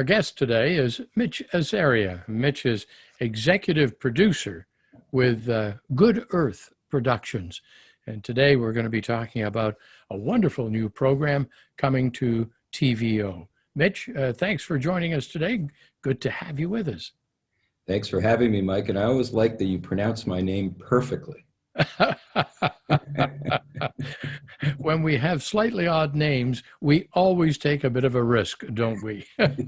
Our guest today is Mitch Azaria. Mitch is executive producer with Good Earth Productions. And today we're going to be talking about a wonderful new program coming to TVO. Mitch, thanks for joining us today. Good to have you with us. Thanks for having me, Mike. And I always like that you pronounce my name perfectly. When we have slightly odd names, we always take a bit of a risk, don't we? I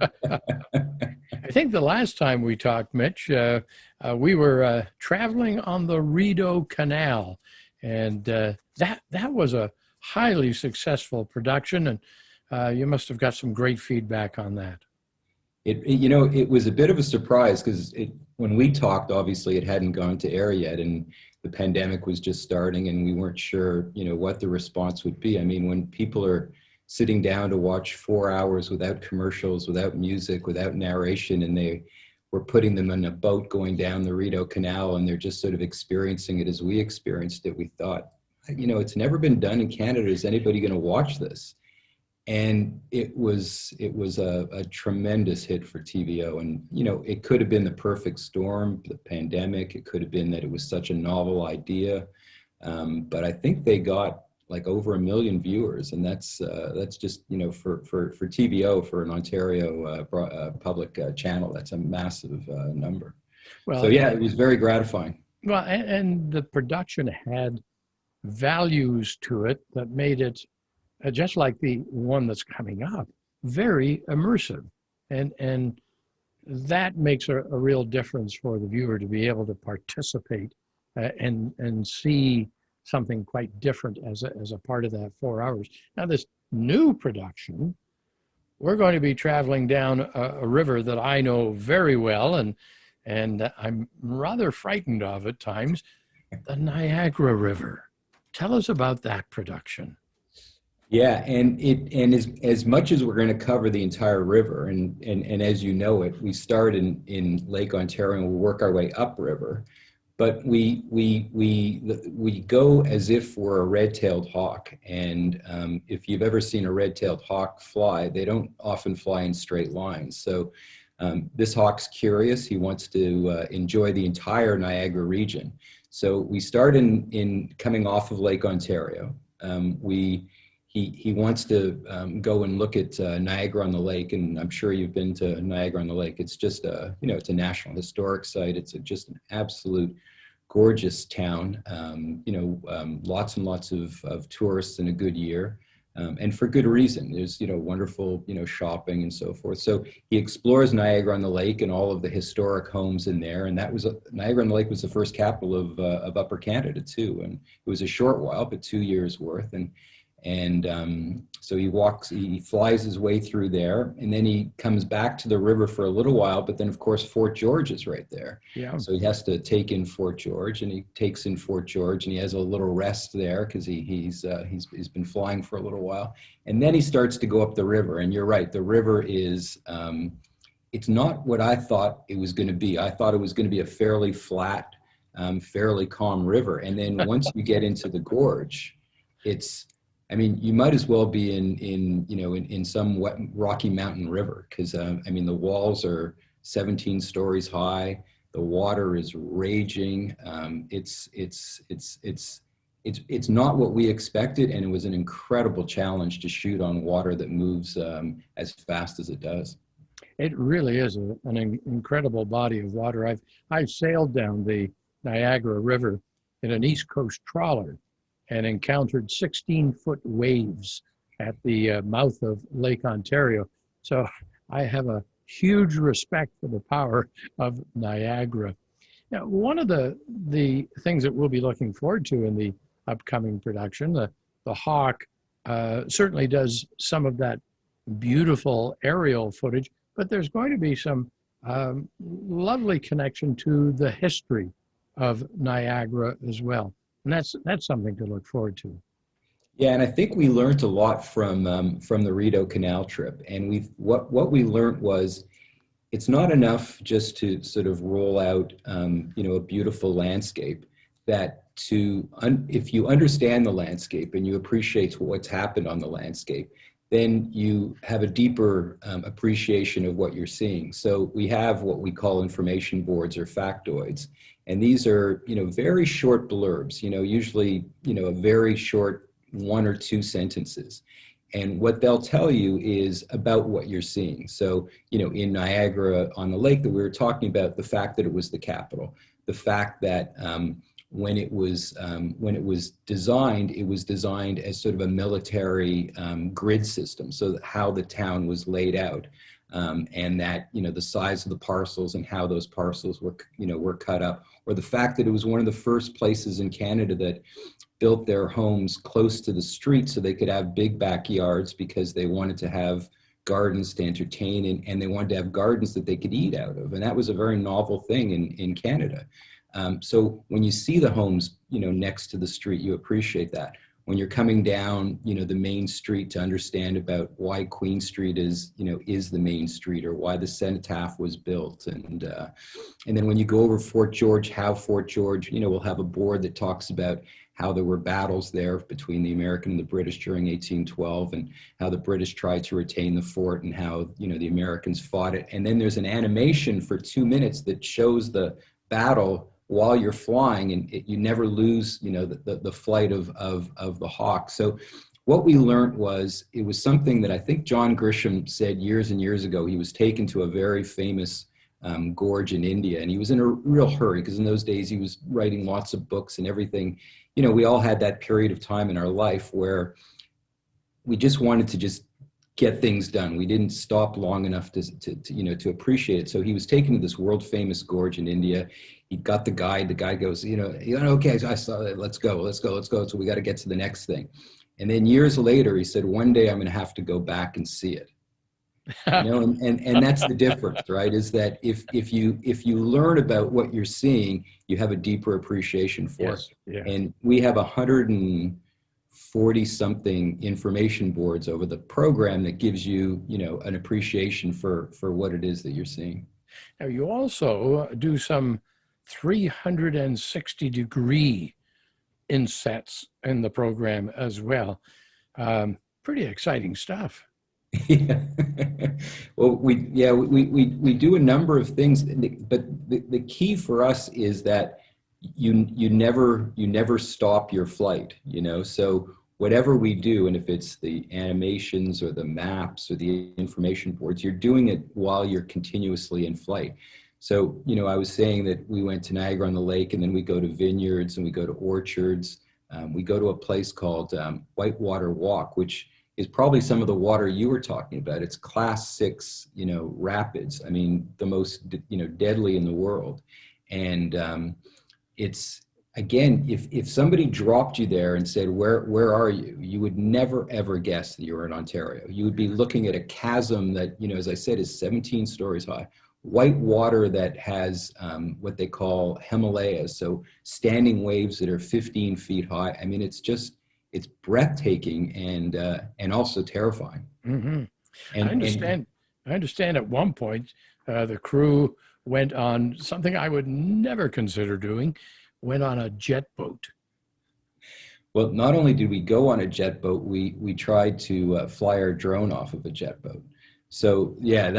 think the last time we talked, Mitch, we were traveling on the Rideau Canal, and that was a highly successful production, and you must have got some great feedback on that. It was a bit of a surprise because when we talked, obviously it hadn't gone to air yet, and the pandemic was just starting, and we weren't sure, what the response would be. I mean, when people are sitting down to watch 4 hours without commercials, without music, without narration, and they were putting them in a boat going down the Rideau Canal, and they're just sort of experiencing it as we experienced it, we thought, it's never been done in Canada. Is anybody going to watch this? And it was a tremendous hit for TVO. And, it could have been the perfect storm, the pandemic. It could have been that it was such a novel idea. But I think they got like over 1 million viewers. And that's just, for TVO, for an Ontario public channel, that's a massive number. Well, so yeah, it was very gratifying. Well, and the production had values to it that made it, just like the one that's coming up, very immersive. And that makes a real difference for the viewer to be able to participate and see something quite different as a part of that 4 hours. Now, this new production, we're going to be traveling down a river that I know very well, and I'm rather frightened of at times, the Niagara River. Tell us about that production. Yeah, and as much as we're going to cover the entire river, and as you know it, we start in Lake Ontario and we work our way upriver, but we go as if we're a red-tailed hawk. And if you've ever seen a red-tailed hawk fly, they don't often fly in straight lines. So this hawk's curious. He wants to enjoy the entire Niagara region. So we start in coming off of Lake Ontario. He wants to go and look at Niagara on the Lake, and I'm sure you've been to Niagara on the Lake. It's just it's a national historic site. It's just an absolute gorgeous town. Lots and lots of tourists in a good year, and for good reason. There's wonderful shopping and so forth. So he explores Niagara on the Lake and all of the historic homes in there. And that was Niagara on the Lake was the first capital of Upper Canada too, and it was a short while, but 2 years worth. And so he flies his way through there, and then he comes back to the river for a little while, but then of course Fort George is right there. Yeah. So he has to take in Fort George, and he takes in Fort George, and he has a little rest there because he's been flying for a little while. And then he starts to go up the river, and you're right, the river is, it's not what I thought it was going to be. I thought it was going to be a fairly flat, fairly calm river. And then once you get into the gorge, you might as well be in some wet, Rocky Mountain river, because the walls are 17 stories high. The water is raging. It's not what we expected, and it was an incredible challenge to shoot on water that moves as fast as it does. It really is an incredible body of water. I've sailed down the Niagara River in an East Coast trawler and encountered 16-foot waves at the mouth of Lake Ontario. So I have a huge respect for the power of Niagara. Now, one of the things that we'll be looking forward to in the upcoming production, the Hawk certainly does some of that beautiful aerial footage, but there's going to be some lovely connection to the history of Niagara as well. And that's something to look forward to. Yeah, and I think we learned a lot from the Rideau Canal trip. And what we learned was it's not enough just to sort of roll out a beautiful landscape. That if you understand the landscape and you appreciate what's happened on the landscape, then you have a deeper appreciation of what you're seeing. So we have what we call information boards or factoids. And these are, very short blurbs, usually, a very short 1 or 2 sentences. And what they'll tell you is about what you're seeing. So, in Niagara on the lake that we were talking about, the fact that it was the capital, the fact that when it was designed, it was designed as sort of a military grid system. So how the town was laid out, and that the size of the parcels and how those parcels were cut up, or the fact that it was one of the first places in Canada that built their homes close to the street so they could have big backyards because they wanted to have gardens to entertain in, and they wanted to have gardens that they could eat out of. And that was a very novel thing in Canada. So when you see the homes, next to the street, you appreciate that. When you're coming down, the main street to understand about why Queen Street is the main street, or why the cenotaph was built. And then when you go over Fort George, how Fort George, we'll have a board that talks about how there were battles there between the American and the British during 1812, and how the British tried to retain the fort, and how, the Americans fought it. And then there's an animation for 2 minutes that shows the battle while you're flying, and you never lose, the flight of the hawk. So what we learned was, it was something that I think John Grisham said years and years ago. He was taken to a very famous gorge in India, and he was in a real hurry, because in those days he was writing lots of books and everything. We all had that period of time in our life where we just wanted to just get things done. We didn't stop long enough to appreciate it. So he was taken to this world famous gorge in India. He got the guide. The guy goes, okay, I saw it. Let's go. So we got to get to the next thing. And then years later, he said, one day I'm going to have to go back and see it. And that's the difference, right? Is that if you learn about what you're seeing, you have a deeper appreciation for it. Yes. And we have 140 something information boards over the program that gives you, an appreciation for what it is that you're seeing. Now, you also do some 360-degree insets in the program as well. Pretty exciting stuff. Yeah. Well, we do a number of things, but the key for us is that you never stop your flight, so whatever we do, and if it's the animations or the maps or the information boards, you're doing it while you're continuously in flight. So, I was saying that we went to Niagara on the Lake, and then we go to vineyards, and we go to orchards. We go to a place called Whitewater Walk, which is probably some of the water you were talking about. It's class 6, rapids. I mean, the most, deadly in the world. And it's, again, if somebody dropped you there and said, where are you? You would never, ever guess that you were in Ontario. You would be looking at a chasm that, as I said, is 17 stories high. White water that has what they call Himalayas, so standing waves that are 15 feet high. I mean, it's breathtaking and also terrifying. Mm-hmm. I understand at one point the crew went on something I would never consider doing, went on a jet boat. Well, not only did we go on a jet boat, we tried to fly our drone off of a jet boat. So yeah,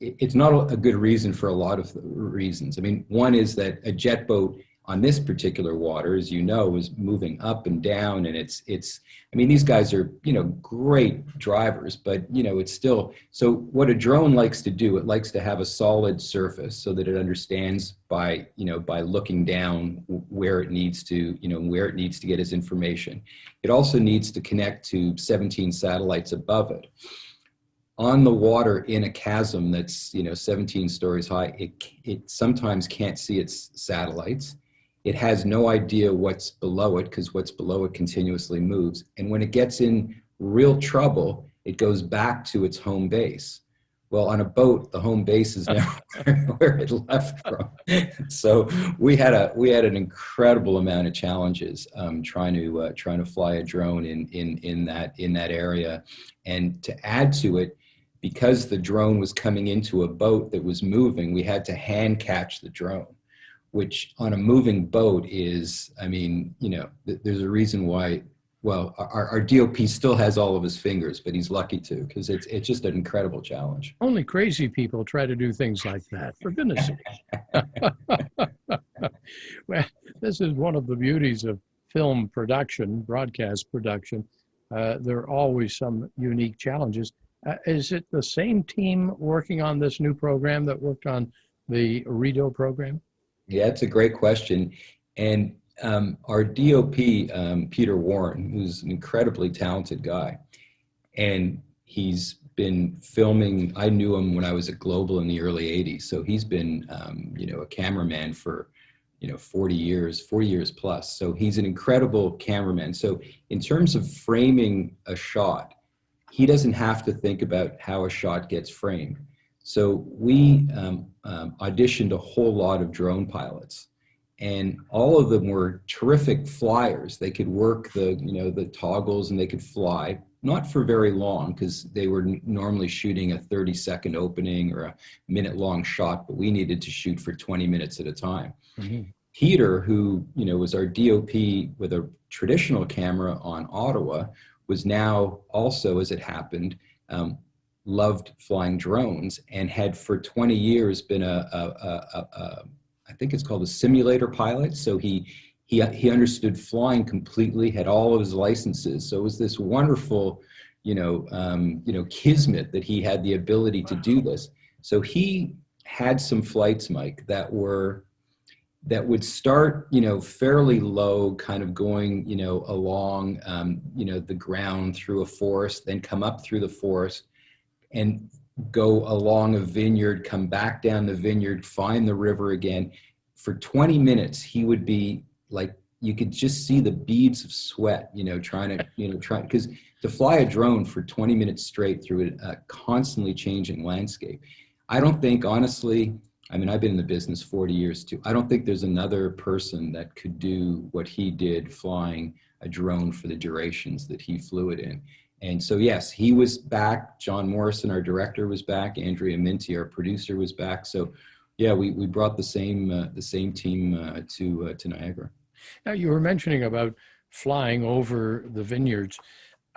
it's not a good reason for a lot of reasons. I mean, one is that a jet boat on this particular water, as you know, is moving up and down, and it's I mean, these guys are, great drivers, but, it's still, so what a drone likes to do, it likes to have a solid surface so that it understands by looking down where it needs to get its information. It also needs to connect to 17 satellites above it. On the water in a chasm that's, 17 stories high, it sometimes can't see its satellites. It has no idea what's below it, because what's below it continuously moves. And when it gets in real trouble, it goes back to its home base. Well, on a boat, the home base is never where it left from. So we had an incredible amount of challenges trying to fly a drone in that area. And to add to it, because the drone was coming into a boat that was moving, we had to hand catch the drone, which on a moving boat is, I mean, there's a reason why well, our DOP still has all of his fingers, but he's lucky to, because it's just an incredible challenge. Only crazy people try to do things like that, for goodness sake. Well, this is one of the beauties of film production, broadcast production. There are always some unique challenges. Is it the same team working on this new program that worked on the Rideau program? Yeah, it's a great question. And our DOP, Peter Warren, who's an incredibly talented guy, and he's been filming. I knew him when I was at Global in the early 80s. So he's been, a cameraman for, 40 years plus. So he's an incredible cameraman. So in terms of framing a shot, he doesn't have to think about how a shot gets framed. So we auditioned a whole lot of drone pilots, and all of them were terrific flyers. They could work the toggles, and they could fly, not for very long, because they were normally shooting a 30-second opening or a minute-long shot, but we needed to shoot for 20 minutes at a time. Mm-hmm. Peter, who was our DOP with a traditional camera on Ottawa, was now also, as it happened, loved flying drones, and had for 20 years been I think it's called a simulator pilot. So he understood flying completely, had all of his licenses. So it was this wonderful, kismet that he had the ability to do this. So he had some flights, Mike, that would start, fairly low, kind of going, along, the ground through a forest, then come up through the forest and go along a vineyard, come back down the vineyard, find the river again. For 20 minutes, he would be like, you could just see the beads of sweat, trying because to fly a drone for 20 minutes straight through a constantly changing landscape. I don't think, honestly, I've been in the business 40 years too. I don't think there's another person that could do what he did flying a drone for the durations that he flew it in. And so, yes, he was back. John Morrison, our director, was back. Andrea Minty, our producer, was back. So, yeah, we brought the same team to Niagara. Now, you were mentioning about flying over the vineyards.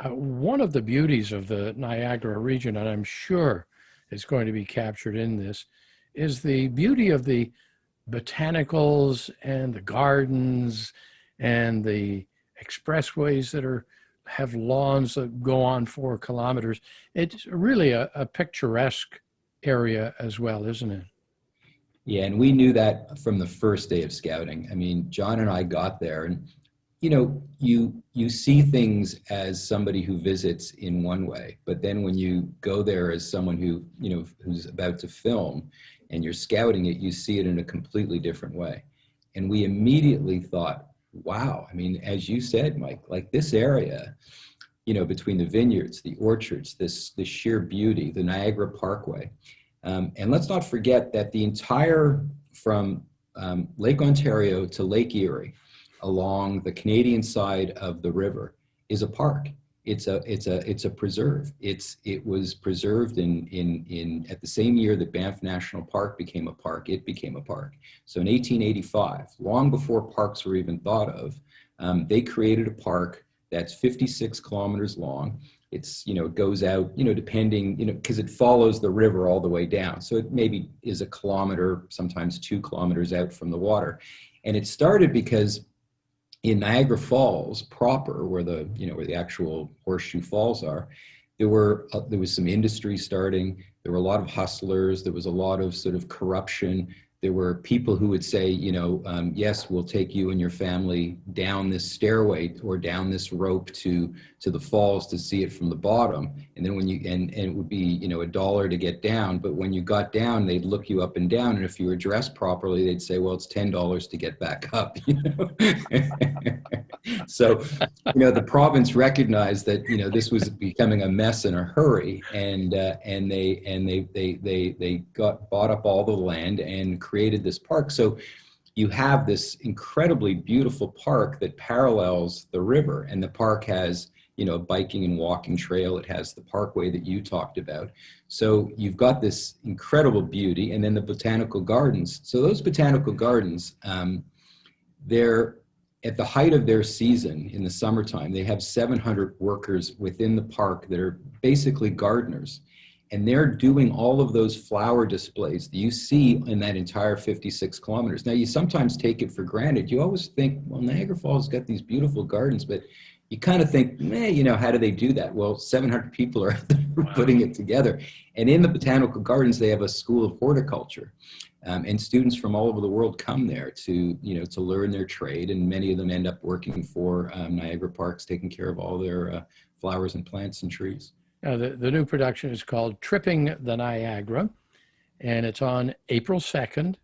One of the beauties of the Niagara region, and I'm sure it's going to be captured in this, is the beauty of the botanicals and the gardens and the expressways that have lawns that go on 4 kilometers. It's really a picturesque area as well, isn't it? Yeah, and we knew that from the first day of scouting. John and I got there, and you see things as somebody who visits in one way, but then when you go there as someone who's about to film and you're scouting it, you see it in a completely different way. And we immediately thought, wow, as you said, Mike, like this area, between the vineyards, the orchards, this sheer beauty, the Niagara Parkway. And let's not forget that the entire, from Lake Ontario to Lake Erie, along the Canadian side of the river, is a park. It's a preserve. It was preserved in at the same year that Banff National Park became a park. It became a park. So in 1885, long before parks were even thought of, they created a park that's 56 kilometers long. It goes out, depending, because it follows the river all the way down. So it maybe is a kilometer, sometimes 2 kilometers out from the water. And it started because in Niagara Falls proper, where the actual Horseshoe Falls are, there was some industry starting. There were a lot of hustlers. There was a lot of sort of corruption. There were people who would say, yes, we'll take you and your family down this stairway or down this rope to the falls to see it from the bottom. And then and it would be, $1 to get down. But when you got down, they'd look you up and down. And if you were dressed properly, they'd say, well, it's $10 to get back up. So, the province recognized that, this was becoming a mess in a hurry. And they bought up all the land and created this park. So you have this incredibly beautiful park that parallels the river, and the park has, a biking and walking trail. It has the parkway that you talked about. So you've got this incredible beauty, and then the Botanical Gardens. So those Botanical Gardens, they're at the height of their season in the summertime, they have 700 workers within the park that are basically gardeners. And they're doing all of those flower displays that you see in that entire 56 kilometers. Now, you sometimes take it for granted. You always think, well, Niagara Falls got these beautiful gardens, but you kind of think, you know, how do they do that? Well, 700 people are putting it together. And in the Botanical Gardens, they have a school of horticulture. And students from all over the world come there to, you know, to learn their trade. And many of them end up working for Niagara Parks, taking care of all their flowers and plants and trees. The new production is called Tripping the Niagara, and it's on April 2nd.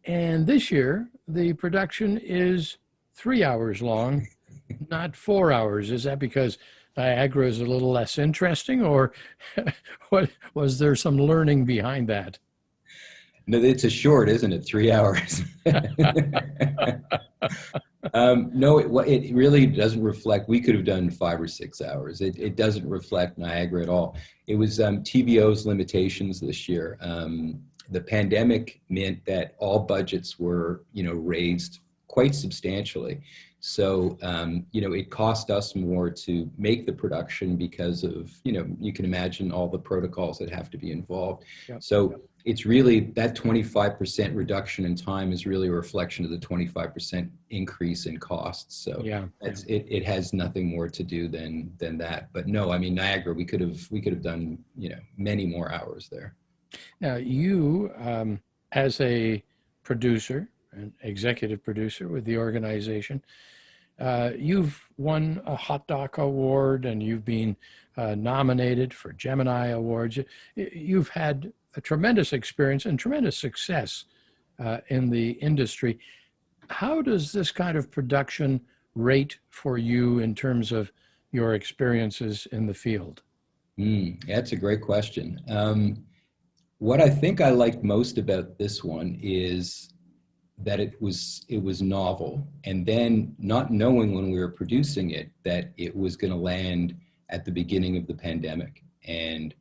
And this year, the production is 3 hours long, not 4 hours. Is that because Niagara is a little less interesting, or what was there some learning behind that? No, it's a short, isn't it? 3 hours. No, it really doesn't reflect. We could have done 5 or 6 hours. It doesn't reflect Niagara at all. It was TVO's limitations this year. The pandemic meant that all budgets were, you know, raised quite substantially. So, you know, it cost us more to make the production because of, you know, you can imagine all the protocols that have to be involved. Yep. So it's really that 25% reduction in time is really a reflection of the 25% increase in costs. So yeah, it has nothing more to do than that. But no, I mean, Niagara, we could have done, you know, many more hours there. Now you, as a producer, an executive producer with the organization, you've won a Hot Doc Award, and you've been nominated for Gemini Awards. You've had a tremendous experience and tremendous success in the industry. How does this kind of production rate for you in terms of your experiences in the field? That's a great question. What I think I liked most about this one is that it was novel, and then not knowing when we were producing it that it was going to land at the beginning of the pandemic. And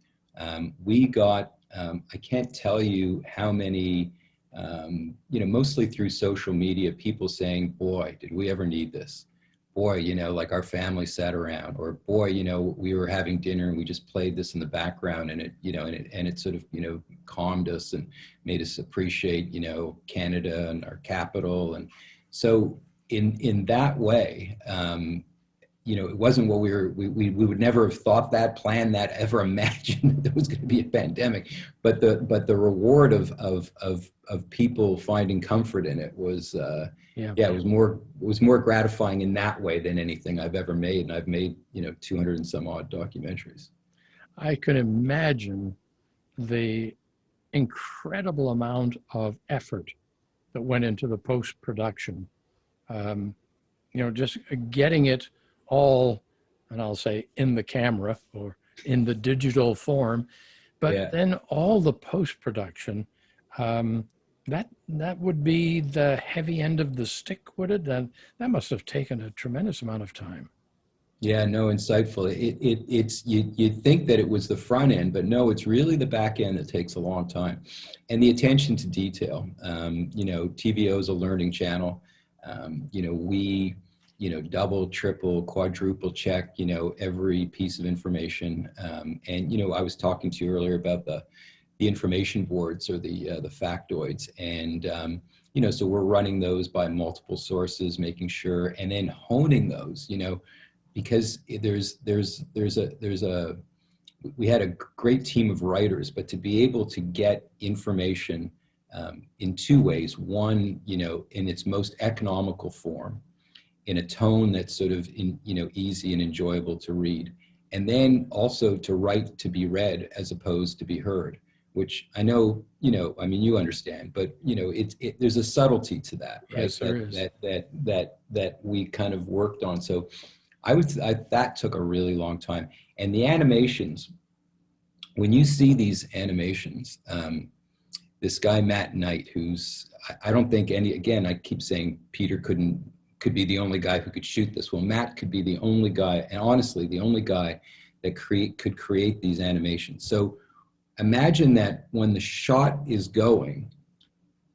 we got, I can't tell you how many, you know, mostly through social media, people saying, boy, did we ever need this? Boy, you know, like our family sat around, or boy, you know, we were having dinner and we just played this in the background, and it, you know, and it sort of, you know, calmed us and made us appreciate, you know, Canada and our capital. And so in that way, you know, it wasn't what we would never have thought that, planned that, ever imagined that there was going to be a pandemic. But the reward of people finding comfort in it was, it was more gratifying in that way than anything I've ever made. And I've made, you know, 200 and some odd documentaries. I can imagine the incredible amount of effort that went into the post-production. You know, just getting it all, and I'll say in the camera or in the digital form, but then all the post-production, that would be the heavy end of the stick, would it? That must have taken a tremendous amount of time. Yeah, no, insightful. It's you'd think that it was the front end, but no, it's really the back end that takes a long time, and the attention to detail. You know, TVO is a learning channel. You know, we, you know, double, triple, quadruple check, you know, every piece of information. And you know, I was talking to you earlier about the information boards, or the factoids, and you know, so we're running those by multiple sources, making sure, and then honing those, you know, because we had a great team of writers, but to be able to get information in two ways: one, you know, in its most economical form, in a tone that's sort of, you know, easy and enjoyable to read, and then also to write to be read as opposed to be heard, which I know, you know, I mean, you understand, but you know, there's a subtlety to that, right? Yes, there is. That we kind of worked on. So that took a really long time. And the animations, when you see these animations, this guy, Matt Knight, who's, I don't think again, I keep saying Peter could be the only guy who could shoot this. Well, Matt could be the only guy, and honestly, the only guy that could create these animations. So imagine that when the shot is going,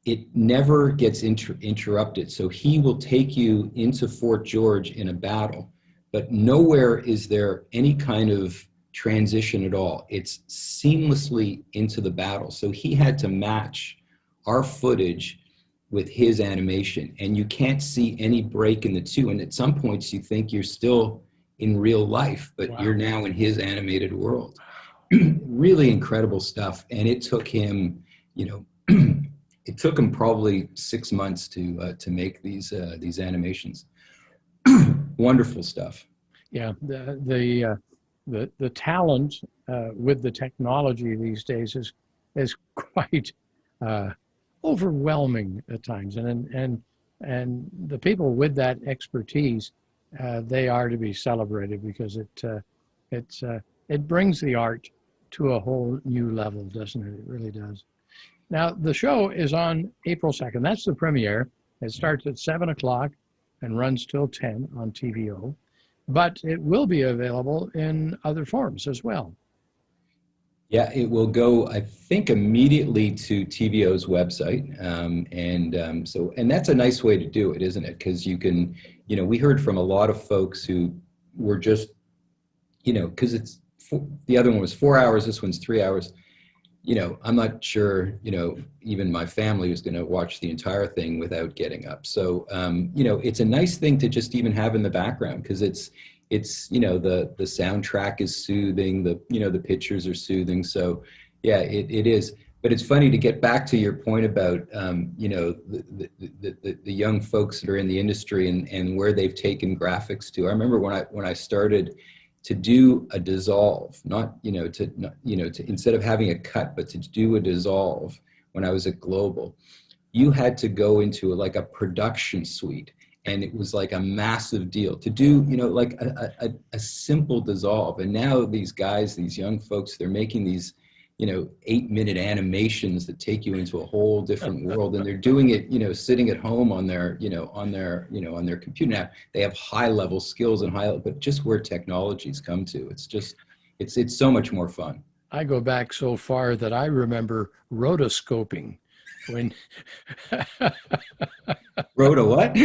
it never gets interrupted. So he will take you into Fort George in a battle, but nowhere is there any kind of transition at all. It's seamlessly into the battle. So he had to match our footage with his animation, and you can't see any break in the two. And at some points you think you're still in real life, but Wow. You're now in his animated world. Really incredible stuff. And it took him, it took him probably 6 months to make these animations. Wonderful stuff. Yeah, the talent with the technology these days is quite overwhelming at times, and the people with that expertise, they are to be celebrated, because it brings the art to a whole new level, doesn't it? It really does. Now, the show is on April 2nd. That's the premiere. It starts at 7 o'clock and runs till 10 on TVO, but it will be available in other forms as well. Yeah, it will go, I think, immediately to TVO's website. And that's a nice way to do it, isn't it? Because you can, we heard from a lot of folks who were just, because the other one was 4 hours, this one's 3 hours. I'm not sure, even my family was going to watch the entire thing without getting up. So, it's a nice thing to just even have in the background, because it's the soundtrack is soothing, the pictures are soothing. So yeah, it is. But it's funny to get back to your point about, the young folks that are in the industry and where they've taken graphics to. I remember when I started to do a dissolve, instead of having a cut, but to do a dissolve when I was at Global, you had to go into like a production suite, and it was like a massive deal to do, like a simple dissolve. And now these guys, these young folks, they're making these, 8-minute animations that take you into a whole different world, and they're doing it, sitting at home on their computer. Now they have high level skills but just where technology's come to, it's so much more fun. I go back so far that I remember rotoscoping when Rhoda, what?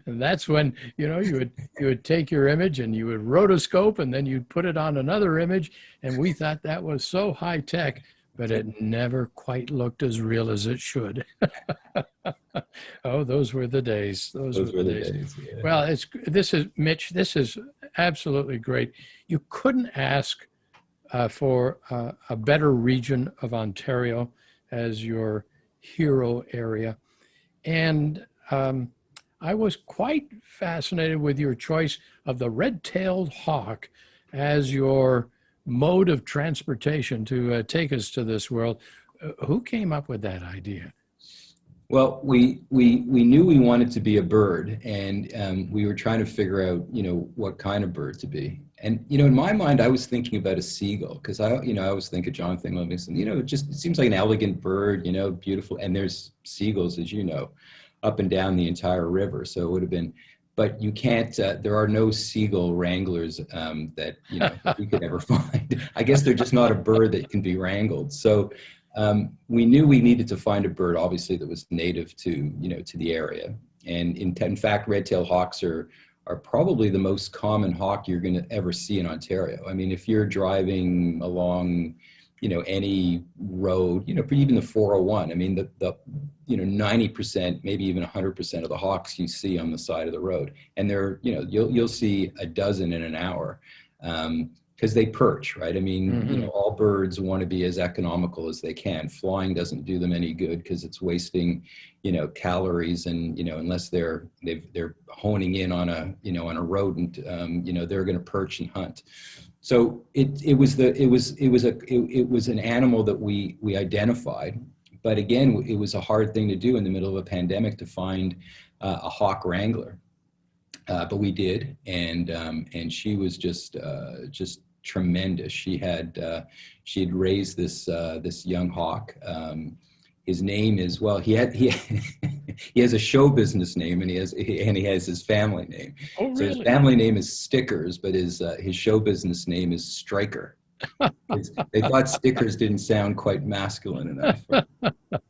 And that's when you would take your image and you would rotoscope, and then you'd put it on another image, and we thought that was so high tech, but it never quite looked as real as it should. Oh, those were the days. Those were the days. Yeah. Well, this is Mitch. This is absolutely great. You couldn't ask for a better region of Ontario as your hero area. And I was quite fascinated with your choice of the red-tailed hawk as your mode of transportation to take us to this world. Who came up with that idea? Well, we knew we wanted to be a bird, and we were trying to figure out, what kind of bird to be. And, in my mind, I was thinking about a seagull, because I always think of Jonathan Livingston. It seems like an elegant bird, beautiful. And there's seagulls, as you know, up and down the entire river. So it would have been, but you can't, there are no seagull wranglers that we could ever find. I guess they're just not a bird that can be wrangled. So we knew we needed to find a bird, obviously, that was native to the area. And in fact, red-tailed hawks are probably the most common hawk you're going to ever see in Ontario. I mean, if you're driving along, any road, even the 401, I mean, the 90%, maybe even 100% of the hawks you see on the side of the road, and they're, you'll see a dozen in an hour. Because they perch, right? I mean, all birds want to be as economical as they can. Flying doesn't do them any good because it's wasting, calories, and unless they're honing in on a rodent, they're going to perch and hunt. So it was an animal that we identified, but again, it was a hard thing to do in the middle of a pandemic to find a hawk wrangler. But we did, and she was just tremendous. She had raised this young hawk. His name is, well, he has a show business name, and he has his family name. Oh, really? So his family name is Stickers, but his show business name is Striker. They thought stickers didn't sound quite masculine enough,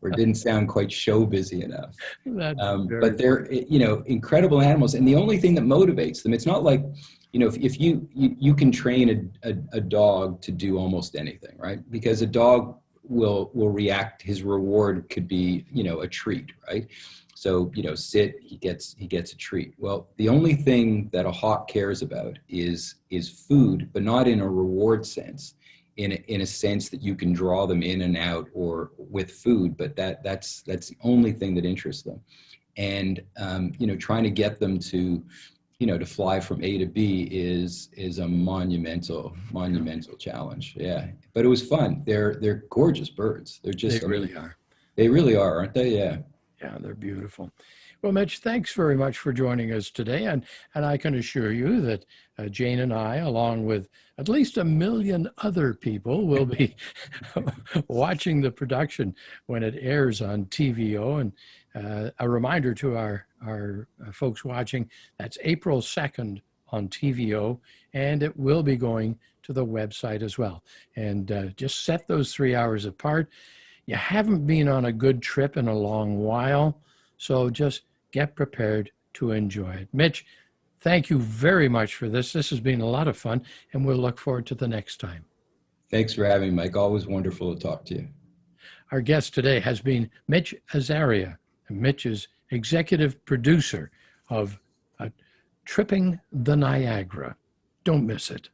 or didn't sound quite show busy enough. That's But very they're, incredible animals. And the only thing that motivates them, it's not like, if you can train a dog to do almost anything, right? Because a dog will react. His reward could be, a treat, right? So, sit, he gets a treat. Well, the only thing that a hawk cares about is food, but not in a reward sense, in a sense that you can draw them in and out or with food, but that's the only thing that interests them. And trying to get them to to fly from A to B is a monumental challenge. Yeah, but it was fun. They're gorgeous birds. They're just, They really are. they really are, aren't they? Yeah. Yeah, they're beautiful. Well, Mitch, thanks very much for joining us today. And I can assure you that Jane and I, along with at least 1 million other people, will be watching the production when it airs on TVO. And a reminder to our folks watching, that's April 2nd on TVO, and it will be going to the website as well. And just set those 3 hours apart. You haven't been on a good trip in a long while, so just get prepared to enjoy it. Mitch, thank you very much for this. This has been a lot of fun, and we'll look forward to the next time. Thanks for having me, Mike. Always wonderful to talk to you. Our guest today has been Mitch Azaria. And Mitch is executive producer of Tripping the Niagara. Don't miss it.